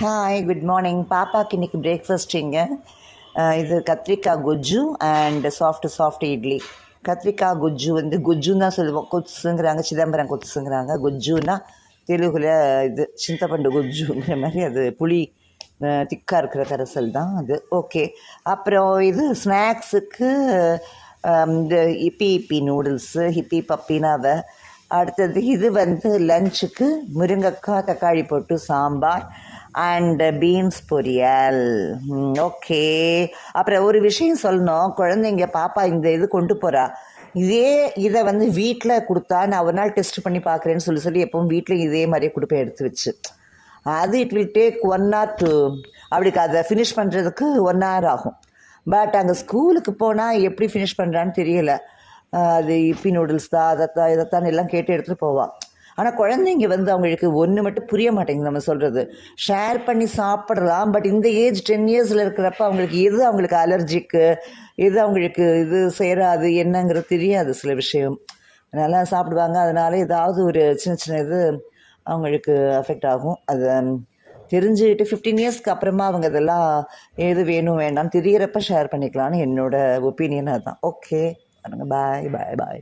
Hi, good morning. பாப்பாக்கு இன்றைக்கி பிரேக்ஃபாஸ்ட்டுங்க. இது கத்திரிக்காய் குஜ்ஜு அண்ட் சாஃப்ட் இட்லி. கத்திரிக்காய் குஜ்ஜு குஜ்ஜுன்னு தான் சொல்லுவோம். கொத்துசுங்கிறாங்க, சிதம்பரம் கொத்துசுங்கிறாங்க. குஜ்ஜுன்னா தெலுங்குல இது சிந்தப்பண்டு குஜ்ஜுங்கிற மாதிரி, அது புளி திக்காக இருக்கிற கரைசல் தான் அது. ஓகே. அப்புறம் இது ஸ்நாக்ஸுக்கு இந்த இப்பி நூடுல்ஸு, ஹிப்பி பப்பினாவை. அடுத்தது இது லஞ்சுக்கு முருங்கைக்காய் தக்காளி போட்டு சாம்பார் அண்ட் பீன்ஸ் பொரியல். ஓகே. அப்புறம் ஒரு விஷயம் சொல்லணும், குழந்தைங்க பாப்பா இந்த இது கொண்டு போகிறா, இதை வீட்டில் கொடுத்தா நான் ஒரு நாள் டெஸ்ட் பண்ணி பார்க்குறேன்னு சொல்லி எப்பவும் வீட்டில் இதே மாதிரியே கொடுப்பேன் எடுத்து வச்சு. அது இட் வில் டேக் 1 or 2, அப்படி அதை ஃபினிஷ் பண்ணுறதுக்கு 1 hour ஆகும். பட் அங்கே ஸ்கூலுக்கு போனால் எப்படி ஃபினிஷ் பண்ணுறான்னு தெரியலை. அது இப்பி நூடுல்ஸ் தான், இதைத்தான் எல்லாம் கேட்டு எடுத்துகிட்டு போவாள். ஆனால் குழந்தைங்க அவங்களுக்கு ஒன்று மட்டும் புரிய மாட்டேங்குது நம்ம சொல்கிறது. ஷேர் பண்ணி சாப்பிட்றலாம், பட் இந்த ஏஜ் 10 years இருக்கிறப்ப அவங்களுக்கு அலர்ஜிக்கு, எது அவங்களுக்கு இது சேராது என்னங்கிறது தெரியாது சில விஷயம். நல்லா சாப்பிடுவாங்க, அதனால ஏதாவது ஒரு சின்ன இது அவங்களுக்கு அஃபெக்ட் ஆகும். அது தெரிஞ்சுக்கிட்டு 15 yearsக்கு அப்புறமா அவங்க இதெல்லாம் எது வேணும் வேண்டாம்னு தெரிகிறப்ப ஷேர் பண்ணிக்கலான்னு என்னோட ஒப்பீனியன் அதுதான். ஓகே, பாய் பாய் பாய்.